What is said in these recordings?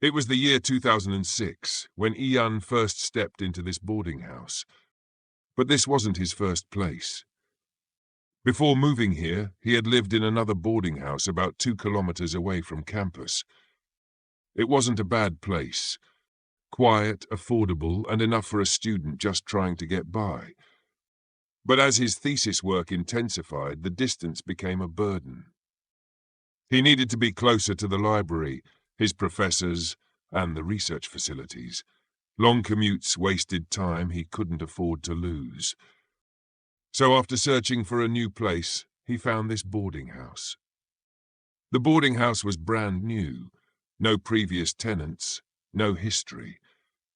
It was the year 2006 when Iyan first stepped into this boarding house. But this wasn't his first place. Before moving here, he had lived in another boarding house about 2 kilometers away from campus. It wasn't a bad place. Quiet, affordable, and enough for a student just trying to get by. But as his thesis work intensified, the distance became a burden. He needed to be closer to the library, his professors, and the research facilities. Long commutes wasted time he couldn't afford to lose. So after searching for a new place, he found this boarding house. The boarding house was brand new. No previous tenants, no history.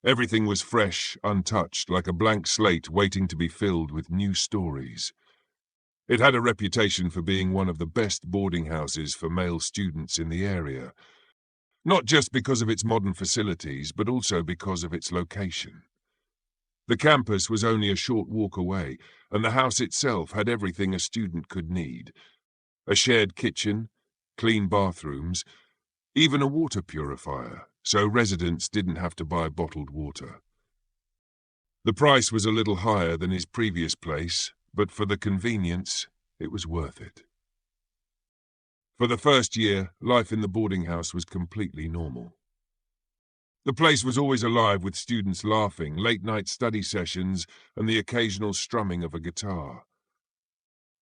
Everything was fresh, untouched, like a blank slate waiting to be filled with new stories. It had a reputation for being one of the best boarding houses for male students in the area, not just because of its modern facilities, but also because of its location. The campus was only a short walk away, and the house itself had everything a student could need. A shared kitchen, clean bathrooms, even a water purifier, so residents didn't have to buy bottled water. The price was a little higher than his previous place, but for the convenience, it was worth it. For the first year, life in the boarding house was completely normal. The place was always alive with students laughing, late-night study sessions, and the occasional strumming of a guitar.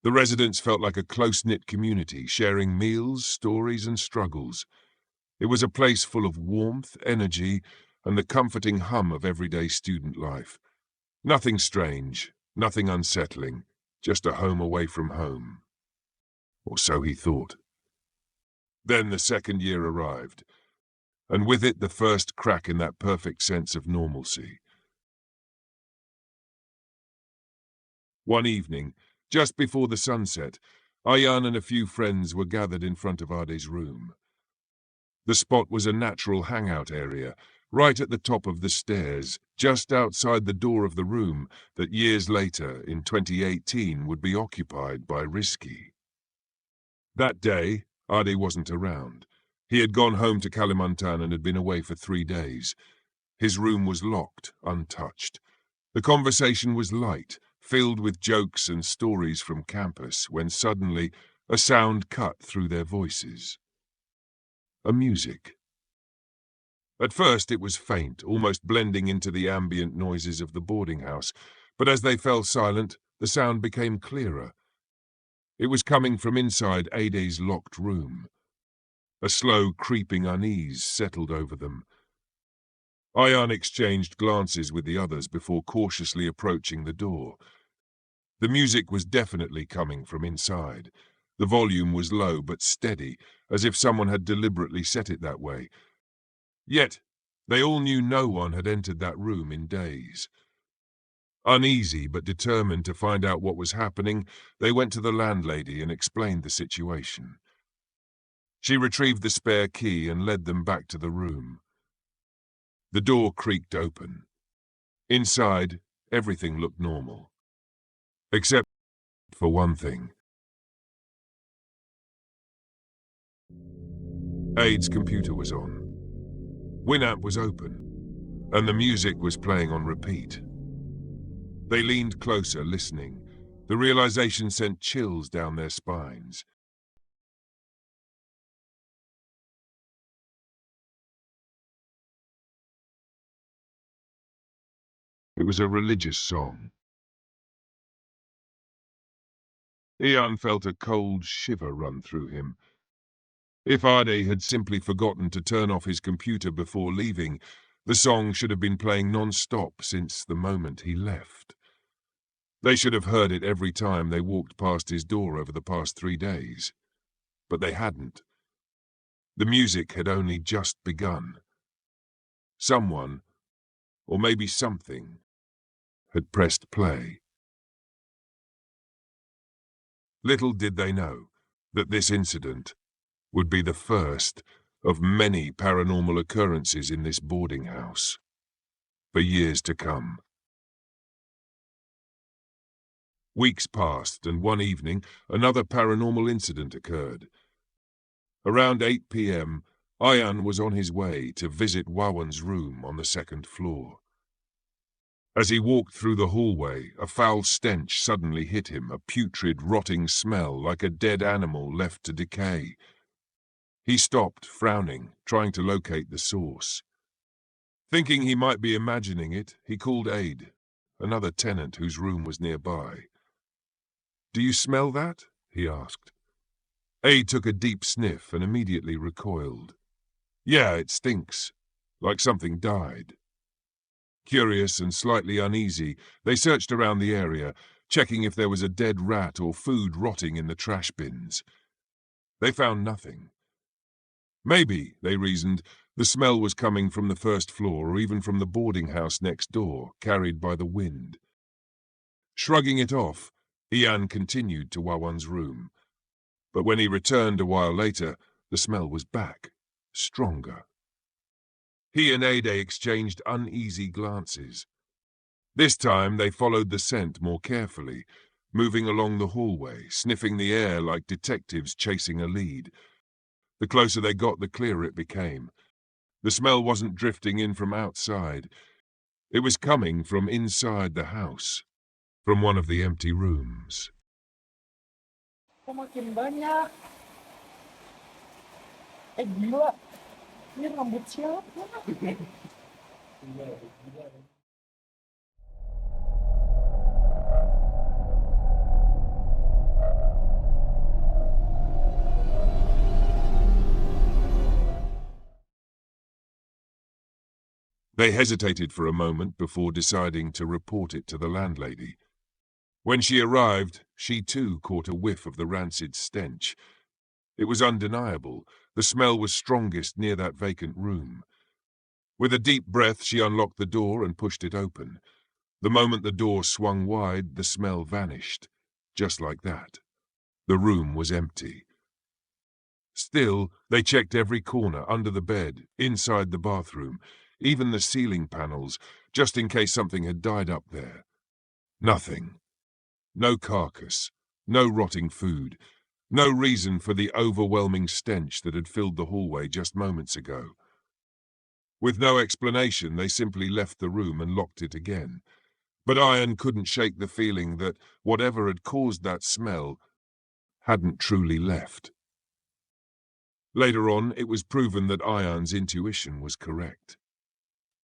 The residents felt like a close-knit community, sharing meals, stories, and struggles. It was a place full of warmth, energy, and the comforting hum of everyday student life. Nothing strange, nothing unsettling, just a home away from home. Or so he thought. Then the second year arrived, and with it the first crack in that perfect sense of normalcy. One evening, just before the sunset, Iyan and a few friends were gathered in front of Ade's room. The spot was a natural hangout area, right at the top of the stairs, just outside the door of the room that years later, in 2018, would be occupied by Risky. That day, Ade wasn't around. He had gone home to Kalimantan and had been away for 3 days. His room was locked, untouched. The conversation was light, filled with jokes and stories from campus, when suddenly a sound cut through their voices. A music. At first it was faint, almost blending into the ambient noises of the boarding house, but as they fell silent, the sound became clearer. It was coming from inside Ade's locked room. A slow, creeping unease settled over them. Iyan exchanged glances with the others before cautiously approaching the door. The music was definitely coming from inside. The volume was low but steady, as if someone had deliberately set it that way. Yet, they all knew no one had entered that room in days. Uneasy but determined to find out what was happening, they went to the landlady and explained the situation. She retrieved the spare key and led them back to the room. The door creaked open. Inside, everything looked normal. Except for one thing. Ade's computer was on. Winamp was open, and the music was playing on repeat. They leaned closer, listening. The realization sent chills down their spines. It was a religious song. Iyan felt a cold shiver run through him. If Ade had simply forgotten to turn off his computer before leaving, the song should have been playing non-stop since the moment he left. They should have heard it every time they walked past his door over the past 3 days. But they hadn't. The music had only just begun. Someone, or maybe something, had pressed play. Little did they know that this incident would be the first of many paranormal occurrences in this boarding house for years to come. Weeks passed, and one evening, another paranormal incident occurred. Around 8 p.m., Iyan was on his way to visit Wawan's room on the second floor. As he walked through the hallway, a foul stench suddenly hit him, a putrid, rotting smell like a dead animal left to decay. He stopped, frowning, trying to locate the source. Thinking he might be imagining it, he called Aid, another tenant whose room was nearby. "Do you smell that?" he asked. Aid took a deep sniff and immediately recoiled. "Yeah, it stinks, like something died." Curious and slightly uneasy, they searched around the area, checking if there was a dead rat or food rotting in the trash bins. They found nothing. Maybe, they reasoned, the smell was coming from the first floor or even from the boarding house next door, carried by the wind. Shrugging it off, Iyan continued to Wawan's room. But when he returned a while later, the smell was back, stronger. He and Ade exchanged uneasy glances. This time they followed the scent more carefully, moving along the hallway, sniffing the air like detectives chasing a lead. The closer they got, the clearer it became. The smell wasn't drifting in from outside. It was coming from inside the house, from one of the empty rooms. Kok makin banyak? Gila. Ini rambut siapa? They hesitated for a moment before deciding to report it to the landlady. When she arrived, she too caught a whiff of the rancid stench. It was undeniable. The smell was strongest near that vacant room. With a deep breath, she unlocked the door and pushed it open. The moment the door swung wide, the smell vanished. Just like that. The room was empty. Still, they checked every corner, under the bed, inside the bathroom, even the ceiling panels, just in case something had died up there. Nothing. No carcass. No rotting food. No reason for the overwhelming stench that had filled the hallway just moments ago. With no explanation, they simply left the room and locked it again. But Iyan couldn't shake the feeling that whatever had caused that smell hadn't truly left. Later on, it was proven that Iyan's intuition was correct.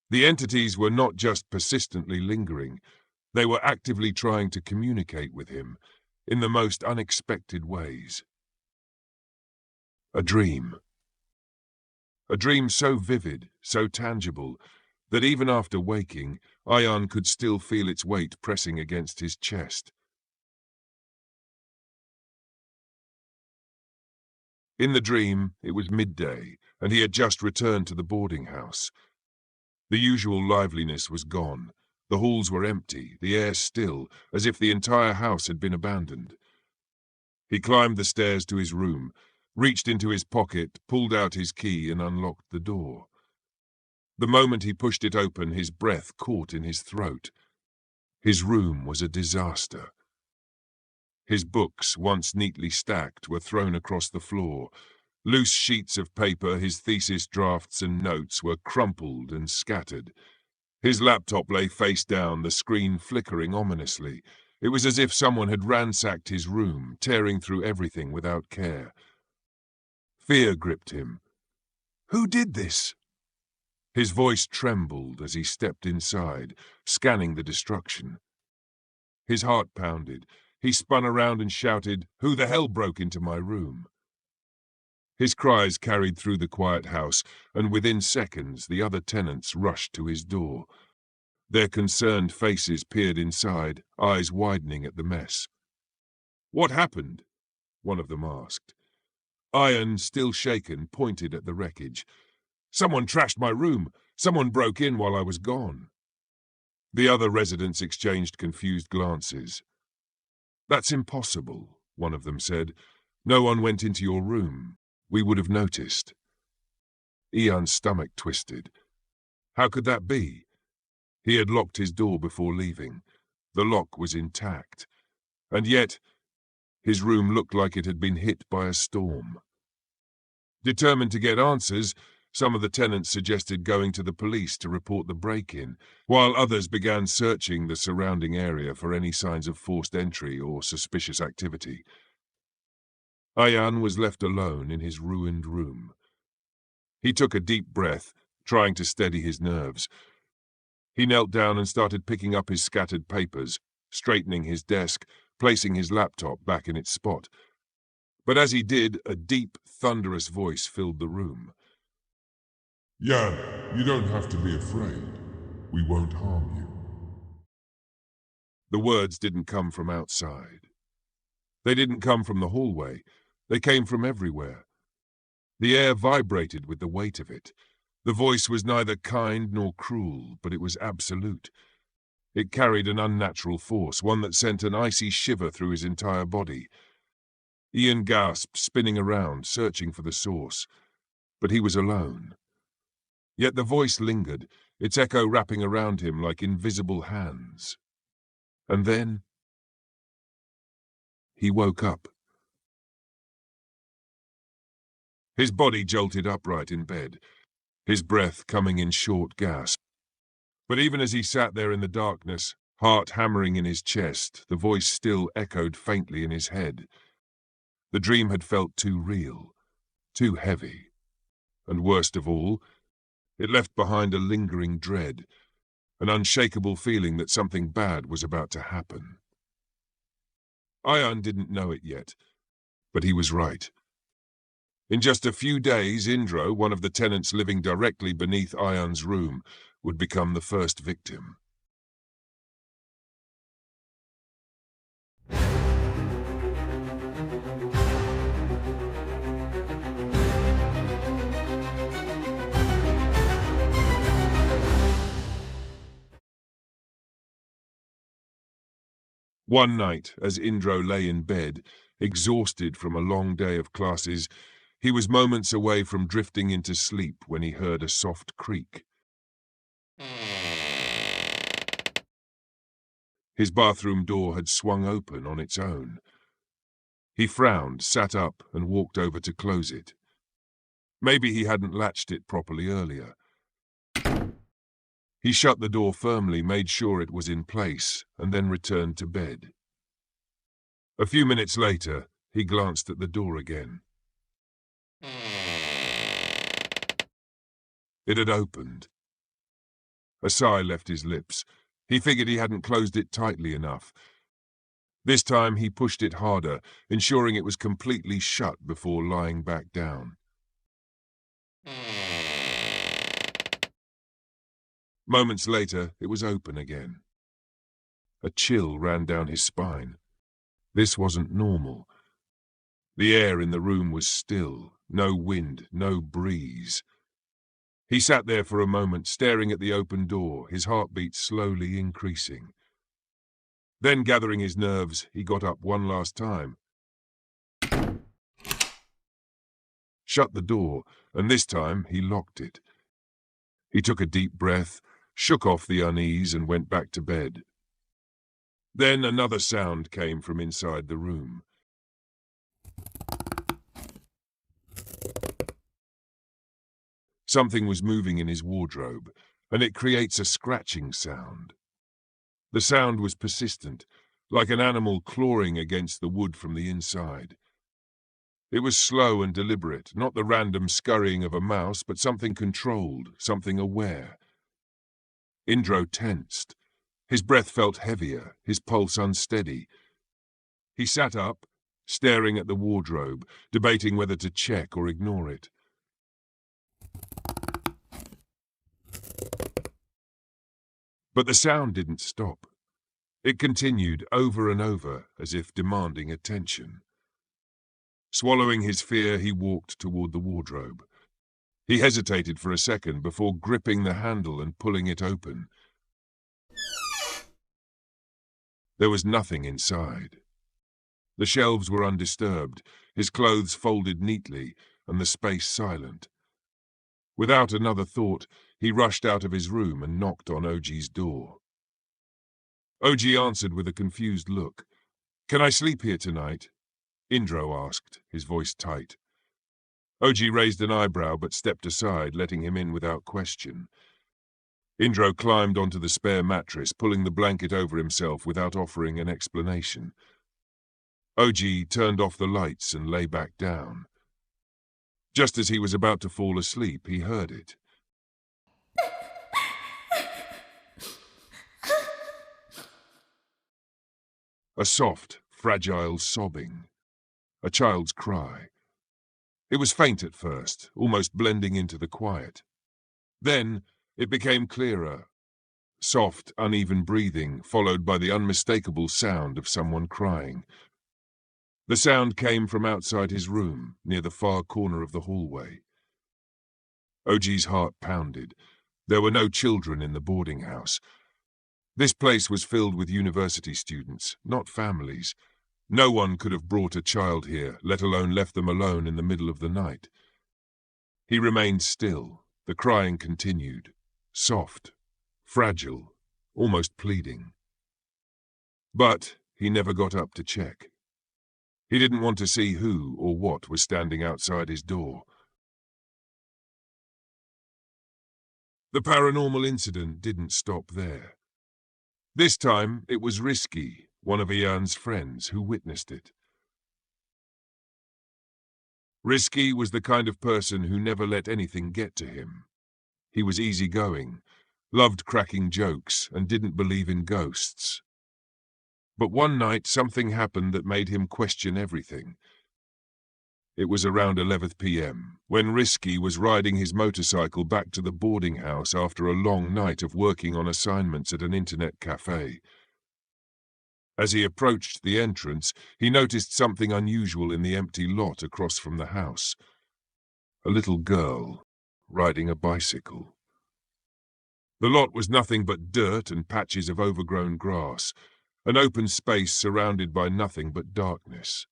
The entities were not just persistently lingering, they were actively trying to communicate with him in the most unexpected ways. A dream. A dream so vivid, so tangible, that even after waking, Iyan could still feel its weight pressing against his chest. In the dream, it was midday, and he had just returned to the boarding house. The usual liveliness was gone. The halls were empty, the air still, as if the entire house had been abandoned. He climbed the stairs to his room, reached into his pocket, pulled out his key, and unlocked the door. The moment he pushed it open, his breath caught in his throat. His room was a disaster. His books, once neatly stacked, were thrown across the floor. Loose sheets of paper, his thesis drafts and notes, were crumpled and scattered. His laptop lay face down, the screen flickering ominously. It was as if someone had ransacked his room, tearing through everything without care. Fear gripped him. Who did this? His voice trembled as he stepped inside, scanning the destruction. His heart pounded. He spun around and shouted, "Who the hell broke into my room?" His cries carried through the quiet house, and within seconds the other tenants rushed to his door. Their concerned faces peered inside, eyes widening at the mess. "What happened?" one of them asked. Iyan, still shaken, pointed at the wreckage. "Someone trashed my room. Someone broke in while I was gone." The other residents exchanged confused glances. "That's impossible," one of them said. "No one went into your room. We would have noticed." Ian's stomach twisted. How could that be? He had locked his door before leaving. The lock was intact. And yet, his room looked like it had been hit by a storm. Determined to get answers, some of the tenants suggested going to the police to report the break-in, while others began searching the surrounding area for any signs of forced entry or suspicious activity. Iyan was left alone in his ruined room. He took a deep breath, trying to steady his nerves. He knelt down and started picking up his scattered papers, straightening his desk, placing his laptop back in its spot. But as he did, a deep, thunderous voice filled the room. Yan, you don't have to be afraid. We won't harm you. The words didn't come from outside. They didn't come from the hallway. They came from everywhere. The air vibrated with the weight of it. The voice was neither kind nor cruel, but it was absolute. It carried an unnatural force, one that sent an icy shiver through his entire body. Iyan gasped, spinning around, searching for the source. But he was alone. Yet the voice lingered, its echo wrapping around him like invisible hands. And then he woke up. His body jolted upright in bed, his breath coming in short gasps. But even as he sat there in the darkness, heart hammering in his chest, the voice still echoed faintly in his head. The dream had felt too real, too heavy. And worst of all, it left behind a lingering dread, an unshakable feeling that something bad was about to happen. Iyan didn't know it yet, but he was right. In just a few days, Indro, one of the tenants living directly beneath Iyan's room, would become the first victim. One night, as Indro lay in bed, exhausted from a long day of classes, he was moments away from drifting into sleep when he heard a soft creak. His bathroom door had swung open on its own. He frowned, sat up, and walked over to close it. Maybe he hadn't latched it properly earlier. He shut the door firmly, made sure it was in place, and then returned to bed. A few minutes later, he glanced at the door again. It had opened. A sigh left his lips. He figured he hadn't closed it tightly enough. This time he pushed it harder, ensuring it was completely shut before lying back down. Moments later, it was open again. A chill ran down his spine. This wasn't normal. The air in the room was still, no wind, no breeze. He sat there for a moment, staring at the open door, his heartbeat slowly increasing. Then, gathering his nerves, he got up one last time. Shut the door, and this time he locked it. He took a deep breath, shook off the unease, and went back to bed. Then another sound came from inside the room. Something was moving in his wardrobe, and it creates a scratching sound. The sound was persistent, like an animal clawing against the wood from the inside. It was slow and deliberate, not the random scurrying of a mouse, but something controlled, something aware. Indro tensed. His breath felt heavier, his pulse unsteady. He sat up, staring at the wardrobe, debating whether to check or ignore it. But the sound didn't stop. It continued over and over, as if demanding attention. Swallowing his fear, he walked toward the wardrobe. He hesitated for a second before gripping the handle and pulling it open. There was nothing inside. The shelves were undisturbed, his clothes folded neatly, and the space silent. Without another thought, he rushed out of his room and knocked on Oji's door. Oji answered with a confused look. "Can I sleep here tonight?" Indro asked, his voice tight. OG raised an eyebrow but stepped aside, letting him in without question. Indro climbed onto the spare mattress, pulling the blanket over himself without offering an explanation. OG turned off the lights and lay back down. Just as he was about to fall asleep, he heard it. A soft, fragile sobbing. A child's cry. It was faint at first, almost blending into the quiet. Then it became clearer. Soft, uneven breathing, followed by the unmistakable sound of someone crying. The sound came from outside his room, near the far corner of the hallway. OG's heart pounded. There were no children in the boarding house. This place was filled with university students, not families. No one could have brought a child here, let alone left them alone in the middle of the night. He remained still. The crying continued. Soft, fragile, almost pleading. But he never got up to check. He didn't want to see who or what was standing outside his door. The paranormal incident didn't stop there. This time, it was Risky, one of Iyan's friends, who witnessed it. Risky was the kind of person who never let anything get to him. He was easygoing, loved cracking jokes, and didn't believe in ghosts. But one night, something happened that made him question everything. It was around 11 p.m., when Risky was riding his motorcycle back to the boarding house after a long night of working on assignments at an internet cafe. As he approached the entrance, he noticed something unusual in the empty lot across from the house. A little girl riding a bicycle. The lot was nothing but dirt and patches of overgrown grass, an open space surrounded by nothing but darkness.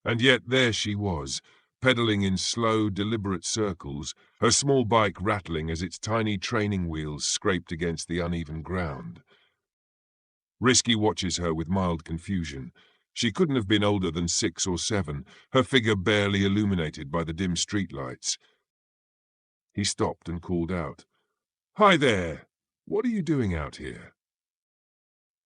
And yet there she was, pedaling in slow, deliberate circles, her small bike rattling as its tiny training wheels scraped against the uneven ground. Risky watches her with mild confusion. She couldn't have been older than 6 or 7, her figure barely illuminated by the dim streetlights. He stopped and called out, "Hi there! What are you doing out here?"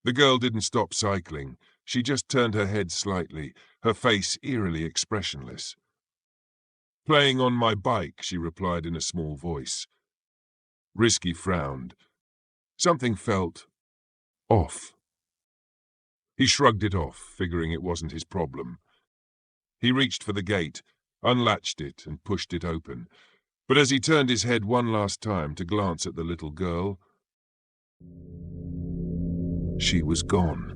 The girl didn't stop cycling. She just turned her head slightly, her face eerily expressionless. "Playing on my bike," she replied in a small voice. Risky frowned. Something felt off. He shrugged it off, figuring it wasn't his problem. He reached for the gate, unlatched it, and pushed it open. But as he turned his head one last time to glance at the little girl, she was gone.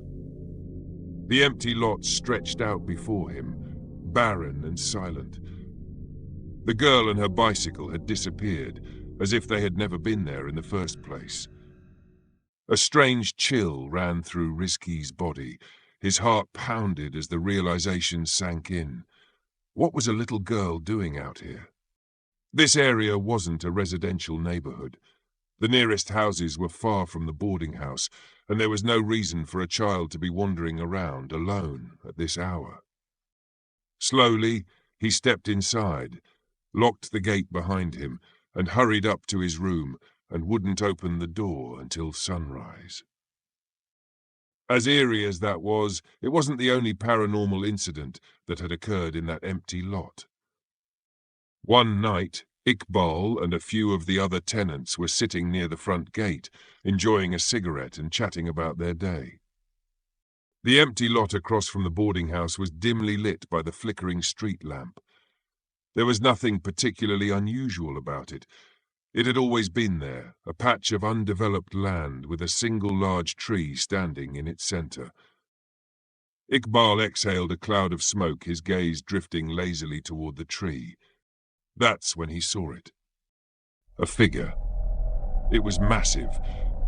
The empty lot stretched out before him, barren and silent. The girl and her bicycle had disappeared, as if they had never been there in the first place. A strange chill ran through Risky's body. His heart pounded as the realization sank in. What was a little girl doing out here? This area wasn't a residential neighborhood. The nearest houses were far from the boarding house, and there was no reason for a child to be wandering around alone at this hour. Slowly, he stepped inside, locked the gate behind him, and hurried up to his room and wouldn't open the door until sunrise. As eerie as that was, it wasn't the only paranormal incident that had occurred in that empty lot. One night, Iqbal and a few of the other tenants were sitting near the front gate, enjoying a cigarette and chatting about their day. The empty lot across from the boarding house was dimly lit by the flickering street lamp. There was nothing particularly unusual about it. It had always been there, a patch of undeveloped land with a single large tree standing in its center. Iqbal exhaled a cloud of smoke, his gaze drifting lazily toward the tree. That's when he saw it. A figure. It was massive,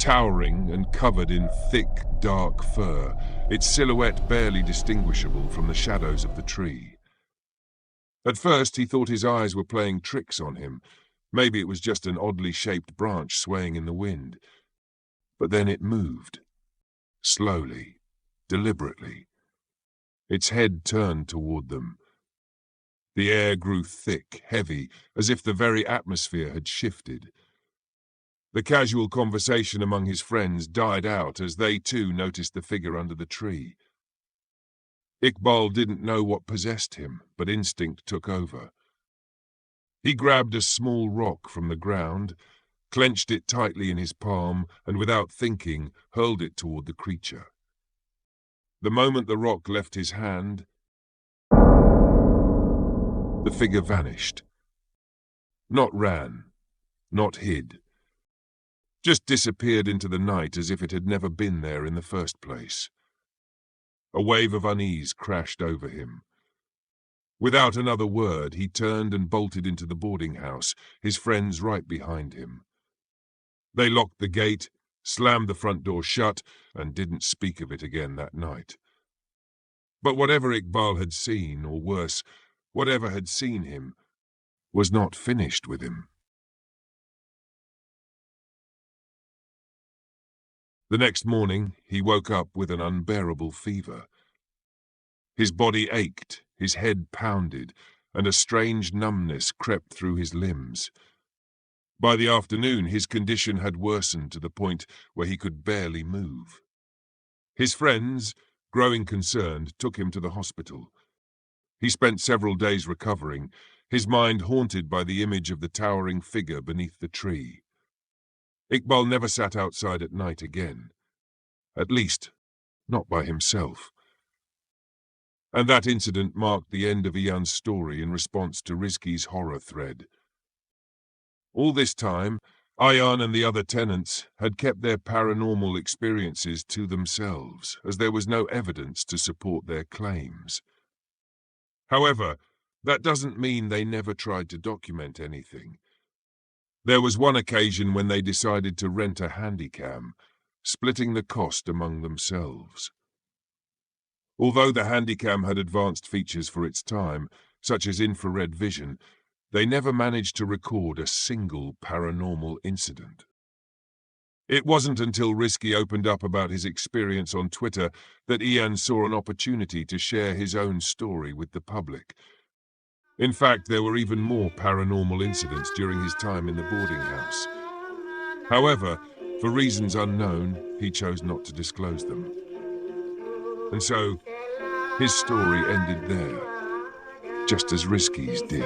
towering and covered in thick, dark fur, its silhouette barely distinguishable from the shadows of the tree. At first he thought his eyes were playing tricks on him. Maybe it was just an oddly shaped branch swaying in the wind. But then it moved. Slowly, deliberately. Its head turned toward them. The air grew thick, heavy, as if the very atmosphere had shifted. The casual conversation among his friends died out as they too noticed the figure under the tree. Iqbal didn't know what possessed him, but instinct took over. He grabbed a small rock from the ground, clenched it tightly in his palm, and without thinking, hurled it toward the creature. The moment the rock left his hand, the figure vanished. Not ran, not hid. Just disappeared into the night as if it had never been there in the first place. A wave of unease crashed over him. Without another word, he turned and bolted into the boarding house, his friends right behind him. They locked the gate, slammed the front door shut, and didn't speak of it again that night. But whatever Iqbal had seen, or worse, whatever had seen him, was not finished with him. The next morning, he woke up with an unbearable fever. His body ached, his head pounded, and a strange numbness crept through his limbs. By the afternoon, his condition had worsened to the point where he could barely move. His friends, growing concerned, took him to the hospital. He spent several days recovering, his mind haunted by the image of the towering figure beneath the tree. Iqbal never sat outside at night again. At least, not by himself. And that incident marked the end of Iyan's story in response to Rizki's horror thread. All this time, Iyan and the other tenants had kept their paranormal experiences to themselves, as there was no evidence to support their claims. However, that doesn't mean they never tried to document anything. There was one occasion when they decided to rent a handycam, splitting the cost among themselves. Although the handycam had advanced features for its time, such as infrared vision, they never managed to record a single paranormal incident. It wasn't until Rizki opened up about his experience on Twitter that Iyan saw an opportunity to share his own story with the public. In fact, there were even more paranormal incidents during his time in the boarding house. However, for reasons unknown, he chose not to disclose them. And so, his story ended there, just as Rizki's did.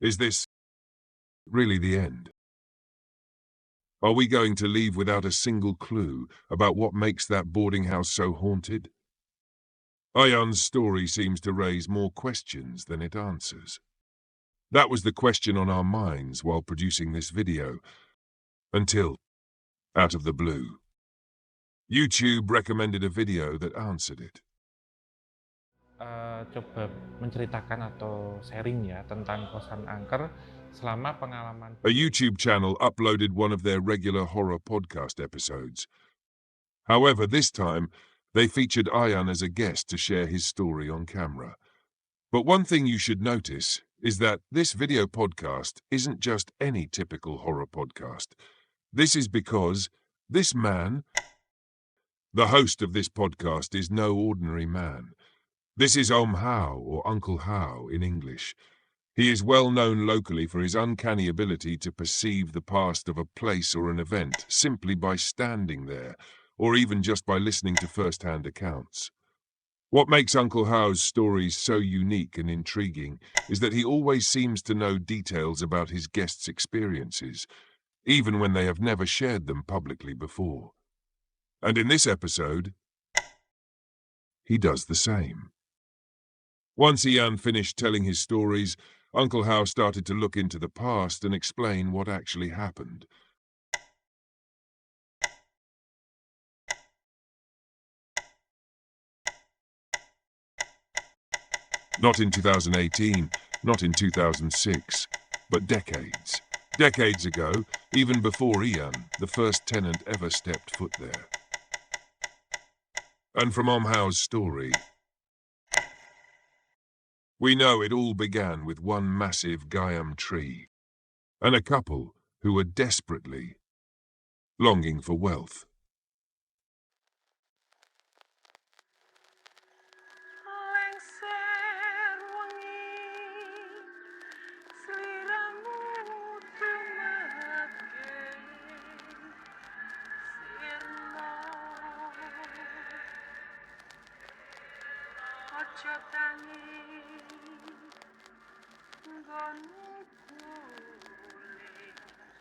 Is this really the end? Are we going to leave without a single clue about what makes that boarding house so haunted? Iyan's story seems to raise more questions than it answers. That was the question on our minds while producing this video, until, out of the blue, YouTube recommended a video that answered it. Coba menceritakan atau sharing ya tentang kosan angker selama pengalaman. A YouTube channel uploaded one of their regular horror podcast episodes. However, this time, they featured Iyan as a guest to share his story on camera. But one thing you should notice is that this video podcast isn't just any typical horror podcast. This is because this man, the host of this podcast, is no ordinary man. This is Hao, or Uncle Hao in English. He is well known locally for his uncanny ability to perceive the past of a place or an event simply by standing there, or even just by listening to first-hand accounts. What makes Uncle Hao's stories so unique and intriguing is that he always seems to know details about his guests' experiences, even when they have never shared them publicly before. And in this episode, he does the same. Once Iyan finished telling his stories, Uncle Hao started to look into the past and explain what actually happened. Not in 2018, not in 2006, but decades. Decades ago, even before Iyan, the first tenant ever stepped foot there. And from Omhao's story, we know it all began with one massive Gayam tree and a couple who were desperately longing for wealth. Lengser wengi, sliramu tumeke, sirna. Ojo tangi, nggonmu